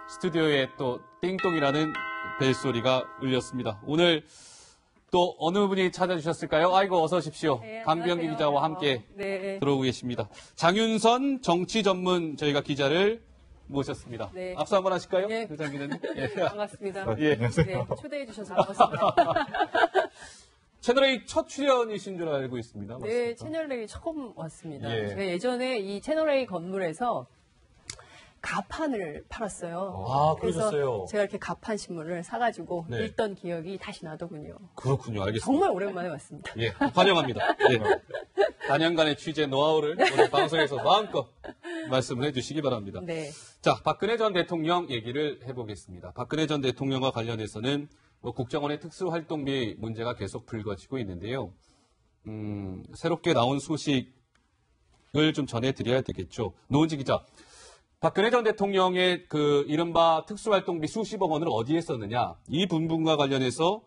스튜디오에 또 띵동이라는 벨소리가 울렸습니다. 오늘 또 어느 분이 찾아주셨을까요? 아이고, 어서 오십시오. 네, 강병기 기자와 함께 네. 들어오고 계십니다. 장윤선 정치 전문 저희가 기자를 모셨습니다. 네. 앞서 한번 하실까요? 네. 장기자님. 예. 반갑습니다. 예. 네, 초대해 주셔서 반갑습니다. 채널A 첫 출연이신 줄 알고 있습니다. 네, 맞습니까? 채널A 처음 왔습니다. 예. 제가 예전에 이 채널A 건물에서 가판을 팔았어요. 아, 그래서 그러셨어요? 제가 이렇게 가판 신문을 사가지고 네. 읽던 기억이 다시 나더군요. 그렇군요. 알겠습니다. 정말 오랜만에 왔습니다. 예, 환영합니다. 예. 4년간의 취재 노하우를 오늘 방송에서 마음껏 말씀을 해주시기 바랍니다. 네. 자, 박근혜 전 대통령 얘기를 해보겠습니다. 박근혜 전 대통령과 관련해서는 국정원의 특수활동비 문제가 계속 불거지고 있는데요. 새롭게 나온 소식을 좀 전해드려야 되겠죠. 노은지 기자, 박근혜 전 대통령의 그 이른바 특수활동비 수십억 원을 어디에 썼느냐, 이 부분과 관련해서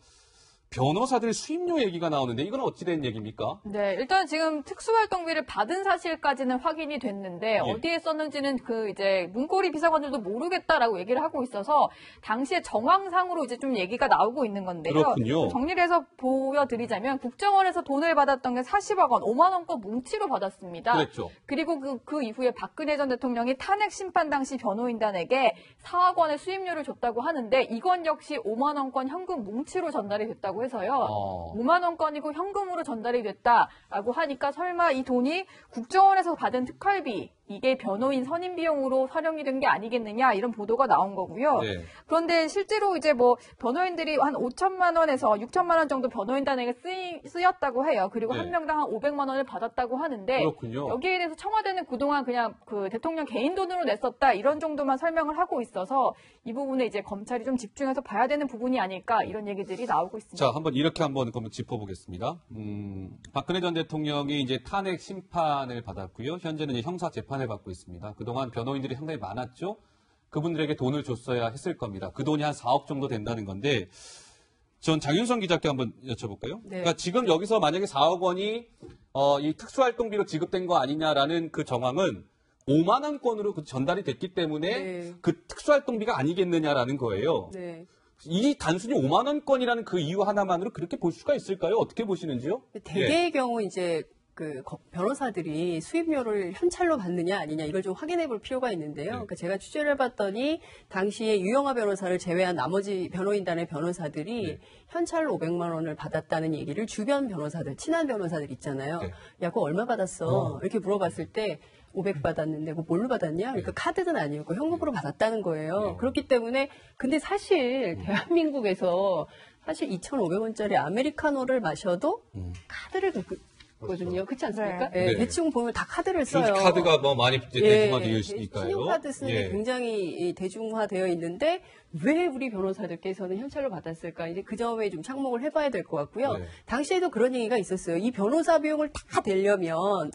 변호사들 수임료 얘기가 나오는데 이건 어찌 된 얘기입니까? 네, 일단 지금 특수활동비를 받은 사실까지는 확인이 됐는데 어디에 썼는지는 그 이제 문고리 비서관들도 모르겠다라고 얘기를 하고 있어서 당시에 정황상으로 이제 좀 얘기가 나오고 있는 건데요. 그렇군요. 정리를 해서 보여드리자면 국정원에서 돈을 받았던 게 40억 원, 5만 원권 뭉치로 받았습니다. 그랬죠. 그리고 그 이후에 박근혜 전 대통령이 탄핵 심판 당시 변호인단에게 4억 원의 수임료를 줬다고 하는데 이건 역시 5만 원권 현금 뭉치로 전달이 됐다고 해서요. 5만 원권이고 현금으로 전달이 됐다라고 하니까 설마 이 돈이 국정원에서 받은 특활비 이게 변호인 선임 비용으로 활용이 된 게 아니겠느냐 이런 보도가 나온 거고요. 네. 그런데 실제로 이제 뭐 변호인들이 한 5천만 원에서 6천만 원 정도 변호인단에게 쓰였다고 해요. 그리고 네. 한 명당 한 500만 원을 받았다고 하는데 그렇군요. 여기에 대해서 청와대는 그동안 그냥 그 대통령 개인 돈으로 냈었다 이런 정도만 설명을 하고 있어서 이 부분에 이제 검찰이 좀 집중해서 봐야 되는 부분이 아닐까 이런 얘기들이 나오고 있습니다. 자, 한번 이렇게 한번 짚어보겠습니다. 박근혜 전 대통령이 이제 탄핵 심판을 받았고요. 현재는 이제 형사 재판을 받고 있습니다. 그동안 변호인들이 상당히 많았죠. 그분들에게 돈을 줬어야 했을 겁니다. 그 돈이 한 4억 정도 된다는 건데, 전 장윤선 기자께 한번 여쭤볼까요? 네. 그러니까 지금 여기서 만약에 4억 원이 이 특수활동비로 지급된 거 아니냐라는 그 정황은 5만 원권으로 전달이 됐기 때문에 네. 그 특수활동비가 아니겠느냐라는 거예요. 네. 이 단순히 5만 원권이라는 그 이유 하나만으로 그렇게 볼 수가 있을까요? 어떻게 보시는지요? 대개의 경우 이제 그 변호사들이 수임료를 현찰로 받느냐 아니냐 이걸 좀 확인해 볼 필요가 있는데요. 그러니까 제가 취재를 해봤더니 당시에 유영하 변호사를 제외한 나머지 변호인단의 변호사들이 현찰로 500만 원을 받았다는 얘기를 주변 변호사들, 친한 변호사들 있잖아요. 야, 그거 얼마 받았어? 이렇게 물어봤을 때 500 받았는데 뭐 뭘로 받았냐? 그러니까 카드는 아니었고 현금으로 받았다는 거예요. 그렇기 때문에 근데 사실 대한민국에서 사실 2,500원짜리 아메리카노를 마셔도 카드를 거든요. 그렇지 않습니까? 네. 네. 대충 보면 다 카드를 써요. 카드가 뭐 많이 대중화되어 있으니까요. 신용카드 쓰는 게 굉장히 대중화되어 있는데 왜 우리 변호사들께서는 현찰로 받았을까? 이제 그 점에 좀 착목을 해봐야 될 것 같고요. 네. 당시에도 그런 얘기가 있었어요. 이 변호사 비용을 다 대려면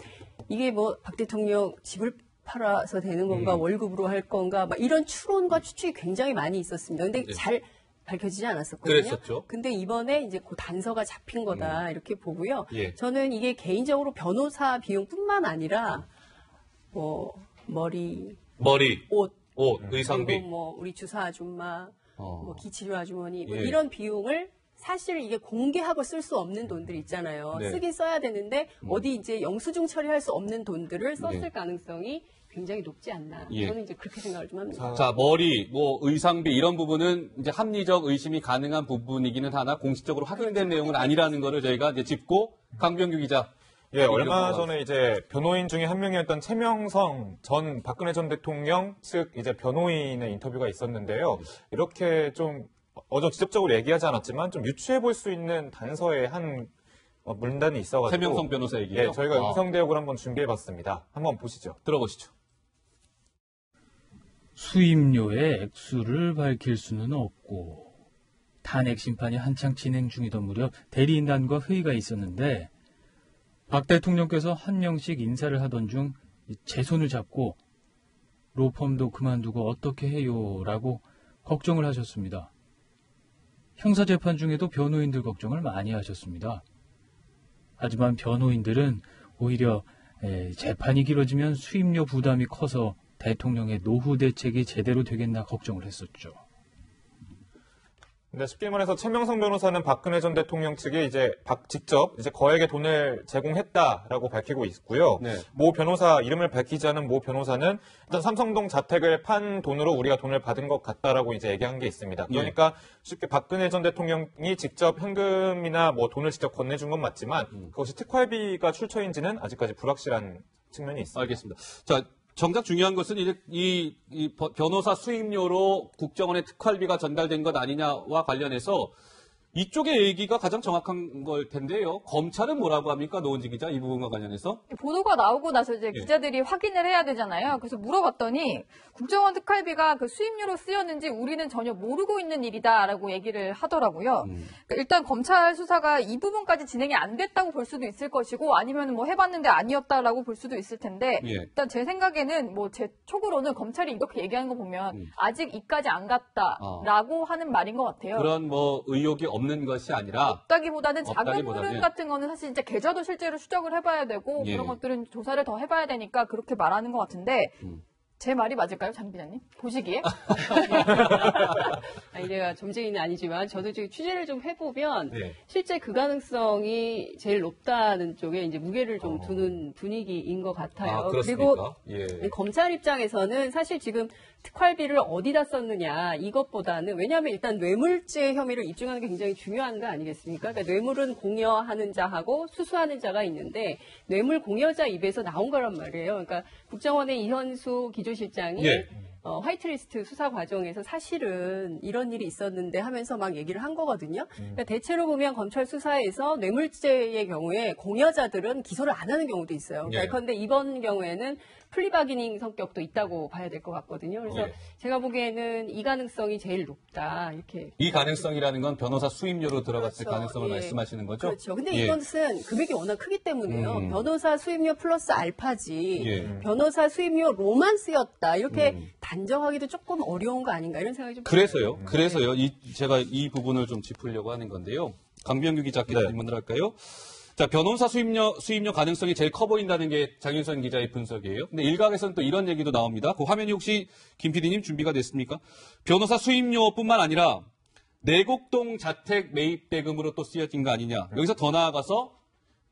이게 뭐 박 대통령 집을 팔아서 되는 건가 월급으로 할 건가 막 이런 추론과 추측이 굉장히 많이 있었습니다. 근데 잘 밝혀지지 않았었거든요. 그랬었죠. 근데 이번에 이제 그 단서가 잡힌 거다 이렇게 보고요. 예. 저는 이게 개인적으로 변호사 비용뿐만 아니라 뭐 머리, 옷, 의상비, 그리고 뭐 우리 주사 아줌마, 뭐 기치료 아주머니 뭐 예. 이런 비용을 사실 이게 공개하고 쓸 수 없는 돈들 있잖아요. 네. 쓰긴 써야 되는데 어디 이제 영수증 처리할 수 없는 돈들을 썼을 네. 가능성이 굉장히 높지 않나. 예. 저는 이제 그렇게 생각을 좀 합니다. 자, 머리, 뭐 의상비 이런 부분은 이제 합리적 의심이 가능한 부분이기는 하나 공식적으로 확인된 내용은 아니라는 거를 저희가 이제 짚고 강병규 기자. 예, 얼마 전에 이제 변호인 중에 한 명이었던 최명성 전 박근혜 전 대통령 측 이제 변호인의 인터뷰가 있었는데요. 이렇게 좀 직접적으로 얘기하지 않았지만 좀 유추해 볼 수 있는 단서의 한 문단이 있어가지고 최명성 변호사 얘기요? 예, 저희가 음성 대역을 한번 준비해봤습니다. 한번 보시죠. 들어보시죠. 수임료의 액수를 밝힐 수는 없고 탄핵 심판이 한창 진행 중이던 무렵 대리인단과 회의가 있었는데 박 대통령께서 한 명씩 인사를 하던 중 제 손을 잡고 로펌도 그만두고 어떻게 해요? 라고 걱정을 하셨습니다. 형사재판 중에도 변호인들 걱정을 많이 하셨습니다. 하지만 변호인들은 오히려 재판이 길어지면 수임료 부담이 커서 대통령의 노후 대책이 제대로 되겠나 걱정을 했었죠. 근데 쉽게 말해서 최명성 변호사는 박근혜 전 대통령 측에 이제 직접 이제 거액의 돈을 제공했다라고 밝히고 있고요. 네. 모 변호사 이름을 밝히지 않은 모 변호사는 일단 삼성동 자택을 판 돈으로 우리가 돈을 받은 것 같다라고 이제 얘기한 게 있습니다. 그러니까 쉽게 박근혜 전 대통령이 직접 현금이나 뭐 돈을 직접 건네준 건 맞지만 그것이 특활비가 출처인지는 아직까지 불확실한 측면이 있습니다. 알겠습니다. 자, 정작 중요한 것은 이제 이 변호사 수임료로 국정원의 특활비가 전달된 것 아니냐와 관련해서 이쪽의 얘기가 가장 정확한 걸 텐데요. 검찰은 뭐라고 합니까? 노은지 기자, 이 부분과 관련해서. 보도가 나오고 나서 이제 예. 기자들이 확인을 해야 되잖아요. 그래서 물어봤더니 국정원 특활비가 그 수임료로 쓰였는지 우리는 전혀 모르고 있는 일이다라고 얘기를 하더라고요. 그러니까 일단 검찰 수사가 이 부분까지 진행이 안 됐다고 볼 수도 있을 것이고 아니면 뭐 해봤는데 아니었다라고 볼 수도 있을 텐데 예. 일단 제 생각에는 뭐 제 촉으로는 검찰이 이렇게 얘기하는 거 보면 아직 이까지 안 갔다라고 하는 말인 것 같아요. 그런 뭐 의혹이 없는 것이 아니라 없다기보다는 작은 없다기보다는. 흐름 같은 거는 사실 이제 계좌도 실제로 추적을 해봐야 되고 예. 그런 것들은 조사를 더 해봐야 되니까 그렇게 말하는 것 같은데 제 말이 맞을까요, 장 기자님? 보시기에? 아니, 제가 점쟁이는 아니지만 저도 지금 취재를 좀 해보면 네. 실제 그 가능성이 제일 높다는 쪽에 이제 무게를 좀 두는 분위기인 것 같아요. 그렇습니까? 그리고 예. 검찰 입장에서는 사실 지금 특활비를 어디다 썼느냐 이것보다는 왜냐하면 일단 뇌물죄 혐의를 입증하는 게 굉장히 중요한 거 아니겠습니까? 그러니까 뇌물은 공여하는 자하고 수수하는 자가 있는데 뇌물 공여자 입에서 나온 거란 말이에요. 그러니까 국정원의 이현수 기조실장이 예. 화이트리스트 수사 과정에서 사실은 이런 일이 있었는데 하면서 막 얘기를 한 거거든요. 그러니까 대체로 보면 검찰 수사에서 뇌물죄의 경우에 공여자들은 기소를 안 하는 경우도 있어요. 그러니까 예. 예컨대 이번 경우에는 플리바기닝 성격도 있다고 봐야 될 것 같거든요. 그래서 예. 제가 보기에는 이 가능성이 제일 높다. 이렇게. 이 가능성이라는 건 변호사 수임료로 들어갔을 그렇죠. 가능성을 예. 말씀하시는 거죠? 그렇죠. 근데 예. 이것은 금액이 워낙 크기 때문에요. 변호사 수임료 플러스 알파지, 예. 변호사 수임료로만 쓰였다. 이렇게 단정하기도 조금 어려운 거 아닌가 이런 생각이 좀 그래서요. 들어요. 그래서요. 제가 이 부분을 좀 짚으려고 하는 건데요. 강병규 기자께 질문을 할까요? 자, 변호사 수임료 가능성이 제일 커 보인다는 게 장윤선 기자의 분석이에요. 근데 일각에서는 또 이런 얘기도 나옵니다. 그 화면이 혹시 김 PD님 준비가 됐습니까? 변호사 수임료뿐만 아니라 내곡동 자택 매입 대금으로 또 쓰여진 거 아니냐. 여기서 더 나아가서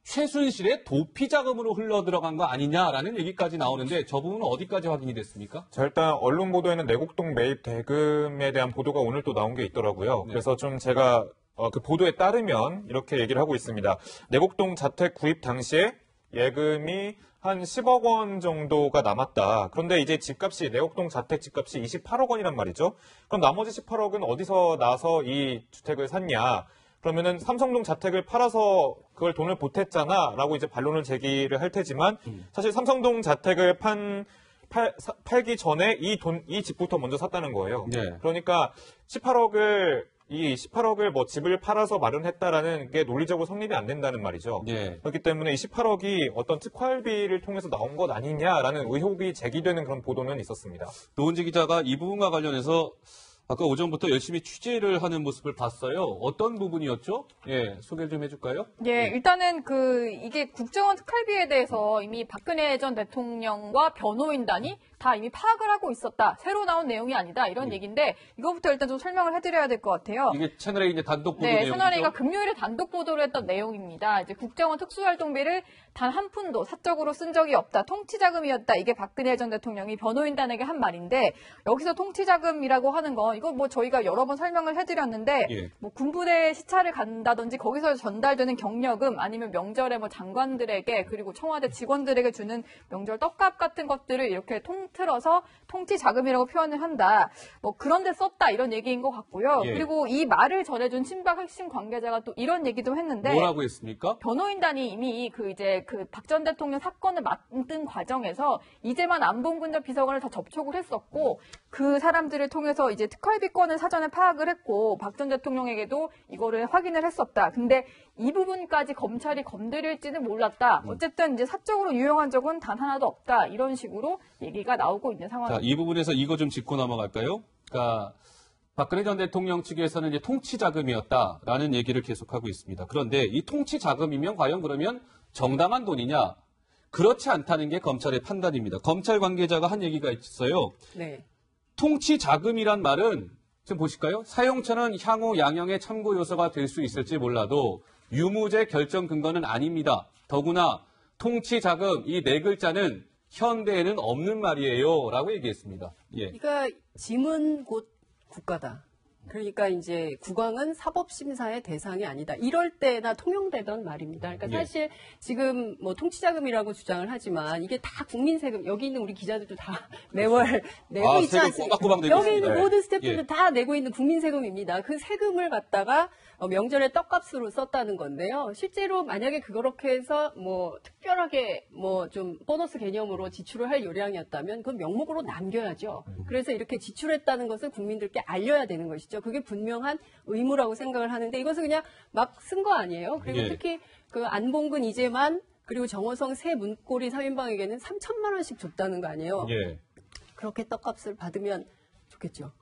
최순실의 도피 자금으로 흘러 들어간 거 아니냐라는 얘기까지 나오는데 저 부분은 어디까지 확인이 됐습니까? 자, 일단 언론 보도에는 내곡동 매입 대금에 대한 보도가 오늘 또 나온 게 있더라고요. 네. 그래서 좀 제가 그 보도에 따르면 이렇게 얘기를 하고 있습니다. 내곡동 자택 구입 당시에 예금이 한 10억 원 정도가 남았다. 그런데 이제 집값이 내곡동 자택 집값이 28억 원이란 말이죠. 그럼 나머지 18억은 어디서 나서 이 주택을 샀냐? 그러면은 삼성동 자택을 팔아서 그걸 돈을 보탰잖아 라고 이제 반론을 제기를 할 테지만 사실 삼성동 자택을 팔기 전에 이 집부터 먼저 샀다는 거예요. 네. 그러니까 18억을 뭐 집을 팔아서 마련했다라는 게 논리적으로 성립이 안 된다는 말이죠. 네. 그렇기 때문에 이 18억이 어떤 특활비를 통해서 나온 것 아니냐라는 의혹이 제기되는 그런 보도는 있었습니다. 노은지 기자가 이 부분과 관련해서 아까 오전부터 열심히 취재를 하는 모습을 봤어요. 어떤 부분이었죠? 예, 소개를 좀 해줄까요? 예, 일단은 이게 국정원 특활비에 대해서 이미 박근혜 전 대통령과 변호인단이 다 이미 파악을 하고 있었다. 새로 나온 내용이 아니다. 이런 얘기인데 이거부터 일단 좀 설명을 해드려야 될 것 같아요. 이게 채널A 이제 단독 보도 네, 내용이죠. 채널A가 금요일에 단독 보도를 했던 내용입니다. 이제 국정원 특수활동비를 단 한 푼도 사적으로 쓴 적이 없다. 통치자금이었다. 이게 박근혜 전 대통령이 변호인단에게 한 말인데 여기서 통치자금이라고 하는 건 이거 뭐 저희가 여러 번 설명을 해드렸는데 예. 뭐 군부대 시찰을 간다든지 거기서 전달되는 경력금 아니면 명절에 뭐 장관들에게 그리고 청와대 직원들에게 주는 명절 떡값 같은 것들을 이렇게 통틀어서 통치자금이라고 표현을 한다. 뭐 그런 데 썼다 이런 얘기인 것 같고요. 예. 그리고 이 말을 전해준 친박 핵심 관계자가 또 이런 얘기도 했는데 뭐라고 했습니까? 변호인단이 이미 그 박 전 대통령 사건을 만든 과정에서 이재만 안봉근접 비서관을 다 접촉을 했었고 그 사람들을 통해서 이제 특활비권을 사전에 파악을 했고 박 전 대통령에게도 이거를 확인을 했었다. 근데 이 부분까지 검찰이 건드릴지는 몰랐다. 어쨌든 이제 사적으로 유용한 적은 단 하나도 없다. 이런 식으로 얘기가 나오고 있는 상황입니다. 자, 이 부분에서 이거 좀 짚고 넘어갈까요? 그러니까 박근혜 전 대통령 측에서는 이제 통치자금이었다라는 얘기를 계속하고 있습니다. 그런데 이 통치자금이면 과연 그러면 정당한 돈이냐? 그렇지 않다는 게 검찰의 판단입니다. 검찰 관계자가 한 얘기가 있어요. 네. 통치 자금이란 말은 지금 보실까요? 사용처는 향후 양형의 참고 요소가 될 수 있을지 몰라도 유무죄 결정 근거는 아닙니다. 더구나 통치 자금 이 네 글자는 현대에는 없는 말이에요. 라고 얘기했습니다. 예. 그러니까 짐은 곧 국가다. 그러니까 이제 국왕은 사법심사의 대상이 아니다. 이럴 때나 통용되던 말입니다. 그러니까 예. 사실 지금 뭐 통치자금이라고 주장을 하지만 이게 다 국민 세금, 여기 있는 우리 기자들도 다 매월 내고 있지 세금 않습니까? 꼬박꼬박 내고 여기 있습니다. 있는 모든 스태프들 예. 다 내고 있는 국민 세금입니다. 그 세금을 갖다가 명절에 떡값으로 썼다는 건데요. 실제로 만약에 그렇게 해서 뭐 특별하게 뭐 좀 보너스 개념으로 지출을 할 요량이었다면 그건 명목으로 남겨야죠. 그래서 이렇게 지출했다는 것을 국민들께 알려야 되는 것이죠. 그게 분명한 의무라고 생각을 하는데 이것은 그냥 막 쓴 거 아니에요. 그리고 예. 특히 그 안봉근 이재만 그리고 정호성 세 문고리 3인방에게는 3천만 원씩 줬다는 거 아니에요. 예. 그렇게 떡값을 받으면 좋겠죠.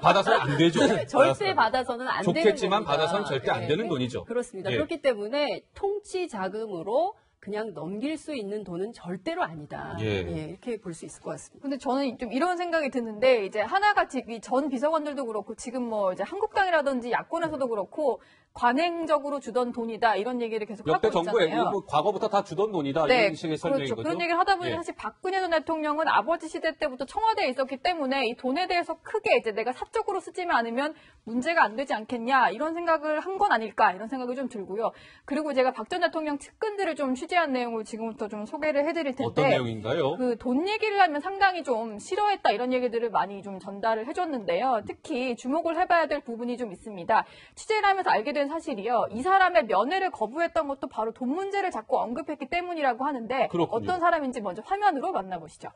받아서는 안 되죠. 절대 받아서는 안 되는 좋겠지만 겁니다. 받아서는 절대 안 되는 돈이죠. 그렇습니다. 예. 그렇기 때문에 통치 자금으로 그냥 넘길 수 있는 돈은 절대로 아니다. 예. 이렇게 볼 수 있을 것 같습니다. 근데 저는 좀 이런 생각이 드는데 이제 하나같이 이 전 비서관들도 그렇고 지금 뭐 이제 한국당이라든지 야권에서도 그렇고 관행적으로 주던 돈이다 이런 얘기를 계속 역대 하고 정부에 있잖아요. 뭐 과거부터 다 주던 돈이다 네, 이런 식의 설명인 그렇죠. 거죠. 그런 얘기를 하다 보니 예. 사실 박근혜 전 대통령은 아버지 시대 때부터 청와대에 있었기 때문에 이 돈에 대해서 크게 이제 내가 사적으로 쓰지만 않으면 문제가 안 되지 않겠냐 이런 생각을 한 건 아닐까 이런 생각이 좀 들고요. 그리고 제가 박 전 대통령 측근들을 좀 취재한 내용을 지금부터 좀 소개를 해드릴 텐데 어떤 내용인가요? 그 돈 얘기를 하면 상당히 좀 싫어했다 이런 얘기들을 많이 좀 전달을 해줬는데요. 특히 주목을 해봐야 될 부분이 좀 있습니다. 취재를 하면서 알게 된 사실이요. 이 사람의 면회를 거부했던 것도 바로 돈 문제를 자꾸 언급했기 때문이라고 하는데 그렇군요. 어떤 사람인지 먼저 화면으로 만나보시죠.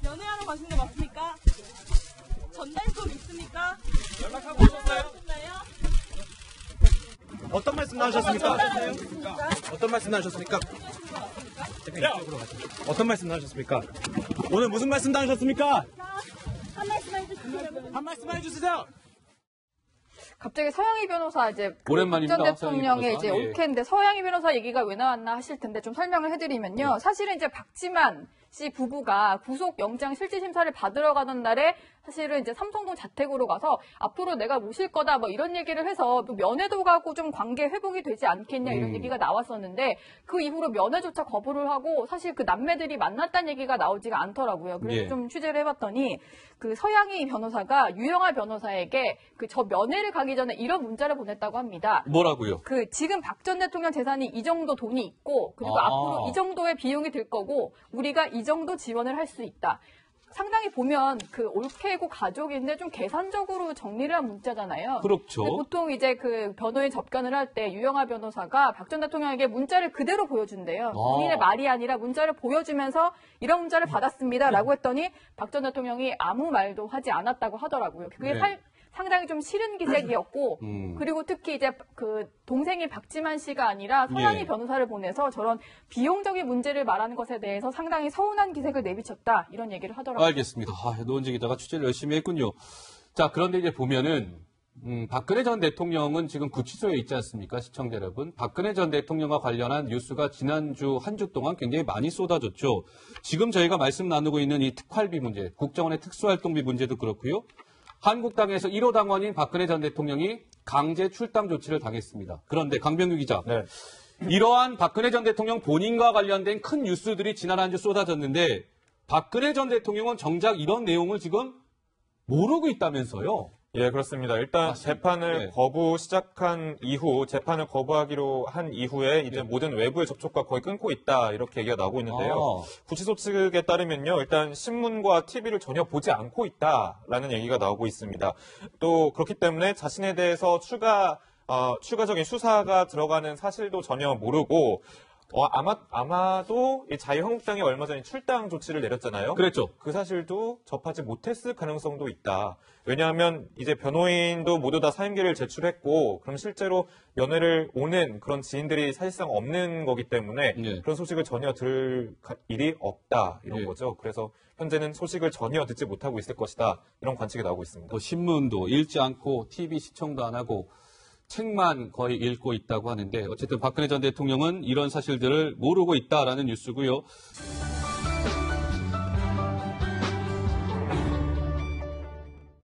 연애하러 가신 거 맞습니까? 전달속 있습니까? 연락하고 오셨나요? 어떤 말씀 나누셨습니까? 어떤 말씀 나누셨습니까? 어떤 말씀 나누셨습니까? 오늘 무슨 말씀 나누셨습니까? 한 말씀 해주세요. 갑자기 서영희 변호사 이제 오랜만입니다. 전 대통령의 서영희 이제 변호사. 예. 올케인데 서영희 변호사 얘기가 왜 나왔나 하실 텐데 좀 설명을 해드리면요. 사실은 이제 박지만 씨 부부가 구속영장 실질심사를 받으러 가던 날에 사실은 이제 삼성동 자택으로 가서 앞으로 내가 모실 거다 뭐 이런 얘기를 해서 또 면회도 가고 좀 관계 회복이 되지 않겠냐 이런 얘기가 나왔었는데 그 이후로 면회조차 거부를 하고 사실 그 남매들이 만났다는 얘기가 나오지가 않더라고요. 그래서 예. 좀 취재를 해봤더니 그 서양희 변호사가 유영아 변호사에게 그 저 면회를 가기 전에 이런 문자를 보냈다고 합니다. 뭐라고요? 그 지금 박 전 대통령 재산이 이 정도 돈이 있고 그리고 아. 앞으로 이 정도의 비용이 들 거고 우리가 이 정도 지원을 할 수 있다. 상당히 보면 그 올케고 가족인데 좀 계산적으로 정리를 한 문자잖아요. 그렇죠. 근데 보통 이제 그 변호인 접견을 할 때 유영아 변호사가 박 전 대통령에게 문자를 그대로 보여준대요. 본인의 말이 아니라 문자를 보여주면서 이런 문자를 받았습니다라고 했더니 박 전 대통령이 아무 말도 하지 않았다고 하더라고요. 그게 네. 상당히 좀 싫은 기색이었고 그리고 특히 이제 그 동생이 박지만 씨가 아니라 서양희 예. 변호사를 보내서 저런 비용적인 문제를 말하는 것에 대해서 상당히 서운한 기색을 내비쳤다 이런 얘기를 하더라고요. 알겠습니다. 노은지 기자가 취재를 열심히 했군요. 자, 그런데 이제 보면은 박근혜 전 대통령은 지금 구치소에 있지 않습니까? 시청자 여러분. 박근혜 전 대통령과 관련한 뉴스가 지난주 한 주 동안 굉장히 많이 쏟아졌죠. 지금 저희가 말씀 나누고 있는 이 특활비 문제, 국정원의 특수활동비 문제도 그렇고요. 한국당에서 1호 당원인 박근혜 전 대통령이 강제 출당 조치를 당했습니다. 그런데 강병규 기자, 네. 이러한 박근혜 전 대통령 본인과 관련된 큰 뉴스들이 지난 한 주 쏟아졌는데 박근혜 전 대통령은 정작 이런 내용을 지금 모르고 있다면서요? 예, 그렇습니다. 일단 재판을 네. 거부 시작한 이후, 재판을 거부하기로 한 이후에 이제 모든 외부의 접촉과 거의 끊고 있다, 이렇게 얘기가 나오고 있는데요. 구치소 측에 따르면요, 일단 신문과 TV를 전혀 보지 않고 있다라는 얘기가 나오고 있습니다. 또 그렇기 때문에 자신에 대해서 추가적인 수사가 들어가는 사실도 전혀 모르고, 아마도 이 자유한국당이 얼마 전에 출당 조치를 내렸잖아요. 그랬죠. 그 사실도 접하지 못했을 가능성도 있다. 왜냐하면 이제 변호인도 모두 다 사임계를 제출했고, 그럼 실제로 면회를 오는 그런 지인들이 사실상 없는 거기 때문에 예. 그런 소식을 전혀 들을 일이 없다 이런 예. 거죠. 그래서 현재는 소식을 전혀 듣지 못하고 있을 것이다 이런 관측이 나오고 있습니다. 뭐 신문도 읽지 않고 TV 시청도 안 하고 책만 거의 읽고 있다고 하는데 어쨌든 박근혜 전 대통령은 이런 사실들을 모르고 있다라는 뉴스고요.